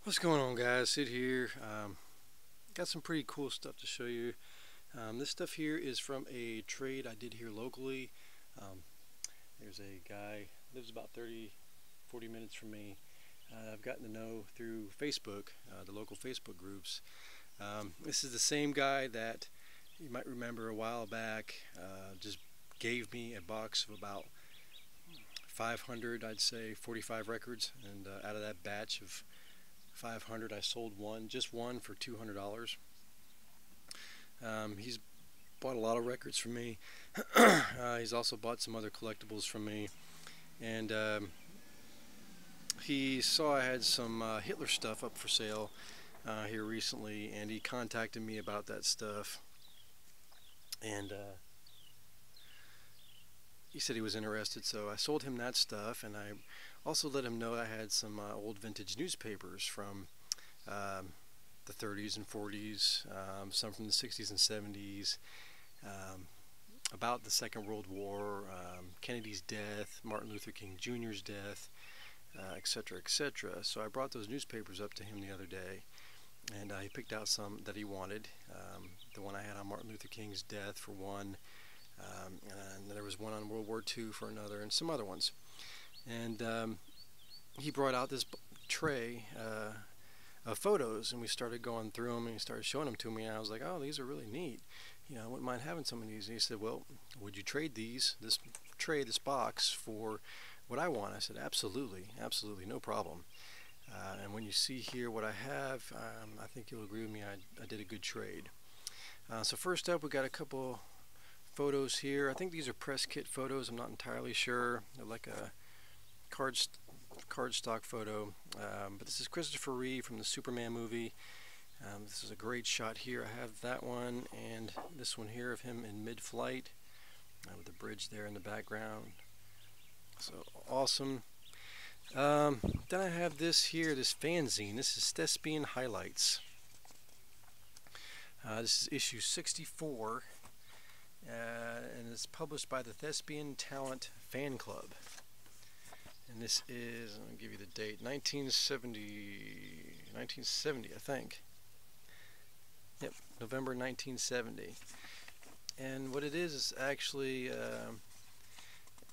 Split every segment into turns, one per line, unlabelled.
What's going on, guys? Sid here. Got some pretty cool stuff to show you. This stuff here is from a trade I did here locally. Um, there's a guy lives about 40 minutes from me. I've gotten to know through Facebook, the local Facebook groups. This is the same guy that you might remember a while back just gave me a box of about 500, I'd say 45 records, and out of that batch of 500 I sold just one for $200. He's bought a lot of records from me. He's also bought some other collectibles from me, and he saw I had some Hitler stuff up for sale here recently, and he contacted me about that stuff, and he said he was interested, so I sold him that stuff, and I also let him know I had some old vintage newspapers from the 30s and 40s, some from the 60s and 70s, about the Second World War, Kennedy's death, Martin Luther King Jr.'s death, etc., etc. So I brought those newspapers up to him the other day, and he picked out some that he wanted. The one I had on Martin Luther King's death for one, and there was one on World War II for another, and some other ones. And he brought out this tray of photos, and we started going through them, and he started showing them to me, and I was like, oh, these are really neat. You know, I wouldn't mind having some of these. And he said, well, would you trade this tray, this box, for what I want? I said, absolutely, absolutely, no problem. And when you see here what I have, I think you'll agree with me, I did a good trade. So first up, we got a couple photos here. I think these are press kit photos. I'm not entirely sure. They're like a cardstock photo, but this is Christopher Reeve from the Superman movie. This is a great shot here. I have that one and this one here of him in mid-flight with the bridge there in the background. So awesome. Then I have this here, this fanzine. This is Thespian Highlights. This is issue 64, and it's published by the Thespian Talent Fan Club. And this is, I'll give you the date, 1970, I think. Yep, November 1970. And what it is actually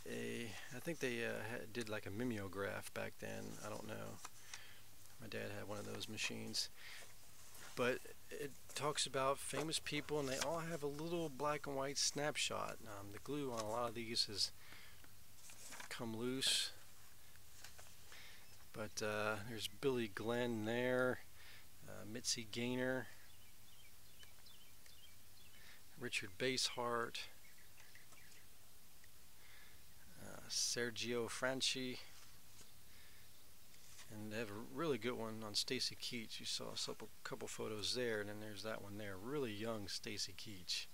I think they did like a mimeograph back then. I don't know. My dad had one of those machines. But it talks about famous people, and they all have a little black and white snapshot. The glue on a lot of these has come loose. But there's Billy Glenn there, Mitzi Gaynor, Richard Basehart, Sergio Franchi, and they have a really good one on Stacy Keach. You saw a couple photos there, and then there's that one there, really young Stacy Keach.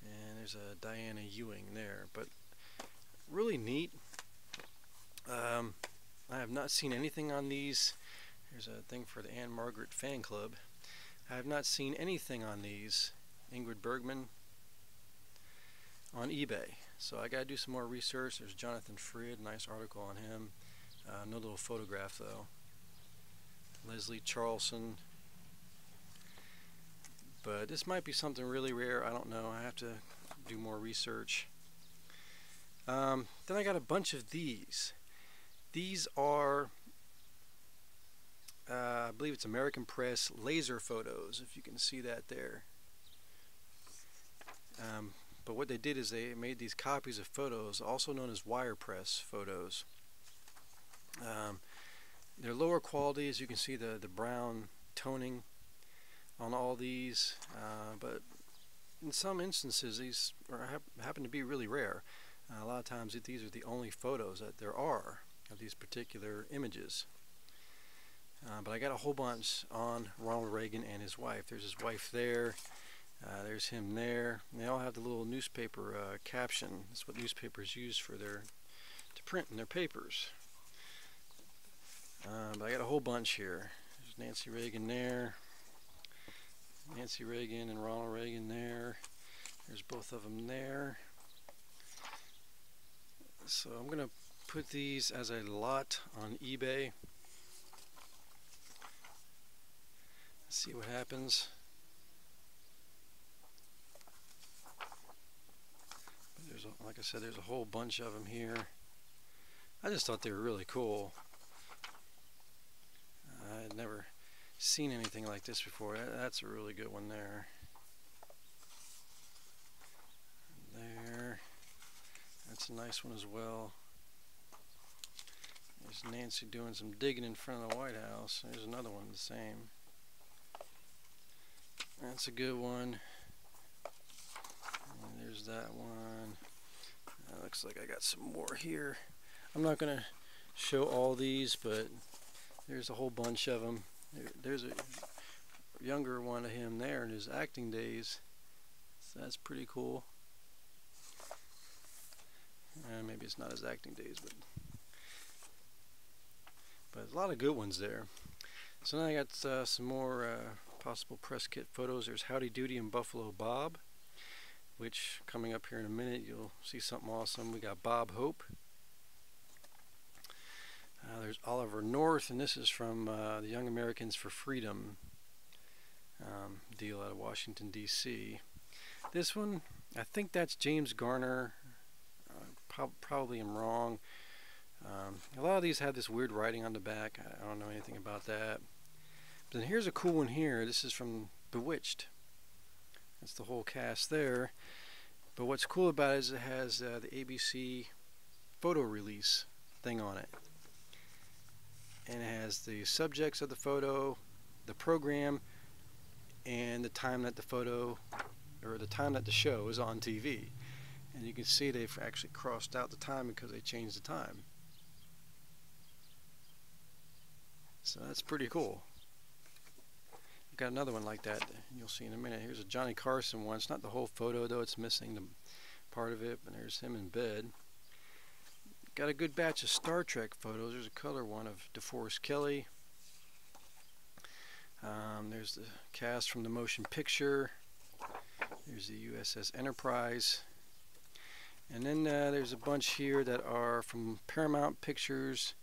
And there's a Diana Ewing there, but really neat. I have not seen anything on these. Here's a thing for the Anne Margaret fan club. I have not seen anything on these Ingrid Bergman on eBay, so I gotta do some more research. There's Jonathan Fried, nice article on him. No little photograph though. Leslie Charlson, but this might be something really rare. I don't know. I have to do more research. Then I got a bunch of these. These are, I believe it's American Press laser photos, if you can see that there. But what they did is they made these copies of photos, also known as wire press photos. They're lower quality, as you can see the brown toning on all these, but in some instances these happen to be really rare. A lot of times these are the only photos that there are of these particular images. But I got a whole bunch on Ronald Reagan and his wife. There's his wife there. There's him there. And they all have the little newspaper caption. That's what newspapers use for to print in their papers. But I got a whole bunch here. There's Nancy Reagan there. Nancy Reagan and Ronald Reagan there. There's both of them there. So I'm going to put these as a lot on eBay. Let's see what happens. Like I said, there's a whole bunch of them here. I just thought they were really cool. I had never seen anything like this before. That's a really good one there. There. That's a nice one as well. There's Nancy doing some digging in front of the White House. There's another one the same. That's a good one. And there's that one. Looks like I got some more here. I'm not going to show all these, but there's a whole bunch of them. There's a younger one of him there in his acting days. So that's pretty cool. Maybe it's not his acting days, but a lot of good ones there. So now I got some more possible press kit photos. There's Howdy Doody and Buffalo Bob, which coming up here in a minute you'll see something awesome. We got Bob Hope. There's Oliver North, and this is from the Young Americans for Freedom deal out of Washington, D.C. This one, I think that's James Garner. Probably am wrong. A lot of these have this weird writing on the back. I don't know anything about that. But then here's a cool one here. This is from Bewitched. That's the whole cast there. But what's cool about it is it has the ABC photo release thing on it. And it has the subjects of the photo, the program, and the time that the photo, or the time that the show is on TV. And you can see they've actually crossed out the time because they changed the time. So that's pretty cool. I've got another one like that you'll see in a minute. Here's a Johnny Carson one. It's not the whole photo though, it's missing the part of it, but there's him in bed. Got a good batch of Star Trek photos. There's a color one of DeForest Kelley. There's the cast from the motion picture. There's the USS Enterprise. And then there's a bunch here that are from Paramount Pictures,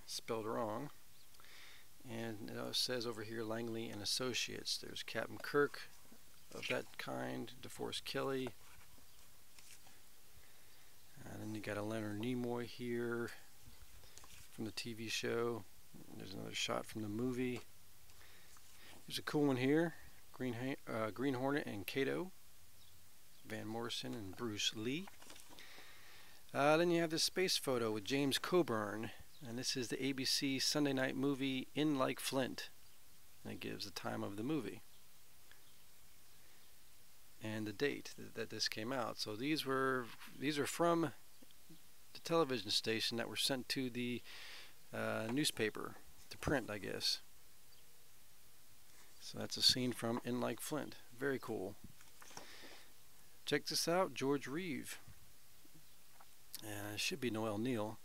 spelled wrong. And it says over here Langley and Associates. There's Captain Kirk of that kind, DeForest Kelley. And then you got a Leonard Nimoy here from the TV show. There's another shot from the movie. There's a cool one here, Green Hornet and Kato, Van Morrison and Bruce Lee. Then you have this space photo with James Coburn, and this is the ABC Sunday night movie In Like Flint. And it gives the time of the movie and the date that this came out. So these are from the television station that were sent to the newspaper to print, I guess. So that's a scene from In Like Flint. Very cool. Check this out, George Reeve. It should be Noel Neill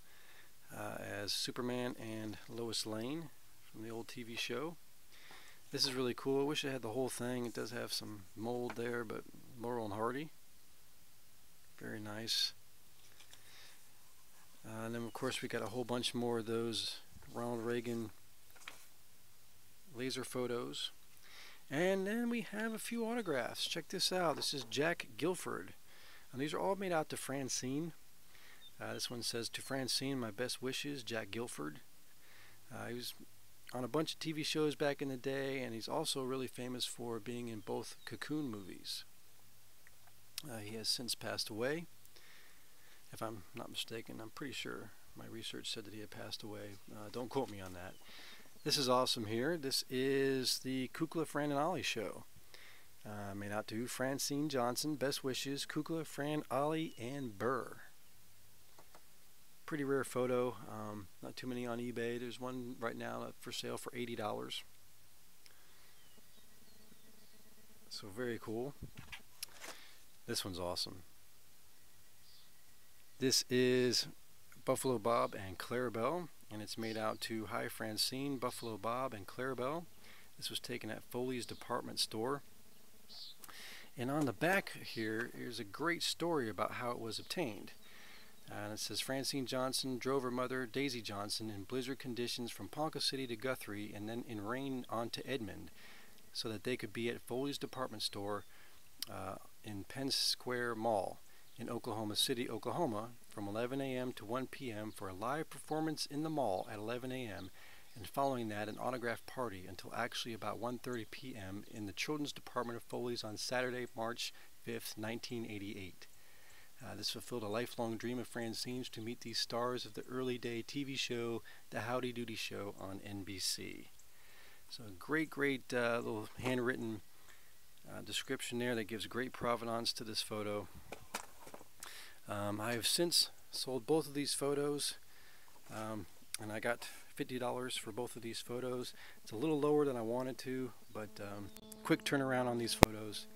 as Superman and Lois Lane from the old TV show. This is really cool. I wish I had the whole thing. It does have some mold there, but Laurel and Hardy. Very nice. And then of course we got a whole bunch more of those Ronald Reagan laser photos. And then we have a few autographs. Check this out. This is Jack Gilford. And these are all made out to Francine. This one says, "To Francine, my best wishes, Jack Gilford." He was on a bunch of TV shows back in the day, and he's also really famous for being in both Cocoon movies. He has since passed away. If I'm not mistaken, I'm pretty sure my research said that he had passed away. Don't quote me on that. This is awesome here. This is the Kukla, Fran, and Ollie show. Made out to Francine Johnson, best wishes, Kukla, Fran, Ollie, and Burr. Pretty rare photo. Not too many on eBay. There's one right now for sale for $80. So very cool. This one's awesome. This is Buffalo Bob and Clarabelle, and it's made out to Hi Francine, Buffalo Bob, and Clarabelle. This was taken at Foley's department store. And on the back here, here's a great story about how it was obtained. And it says Francine Johnson drove her mother, Daisy Johnson, in blizzard conditions from Ponca City to Guthrie and then in rain on to Edmond so that they could be at Foley's department store in Penn Square Mall in Oklahoma City, Oklahoma from 11 a.m. to 1 p.m. for a live performance in the mall at 11 a.m. and following that an autograph party until actually about 1:30 p.m. in the children's department of Foley's on Saturday, March 5th, 1988. This fulfilled a lifelong dream of Francine's to meet these stars of the early day TV show, The Howdy Doody Show on NBC. So great little handwritten description there that gives great provenance to this photo. I have since sold both of these photos, and I got $50 for both of these photos. It's a little lower than I wanted to, but quick turnaround on these photos.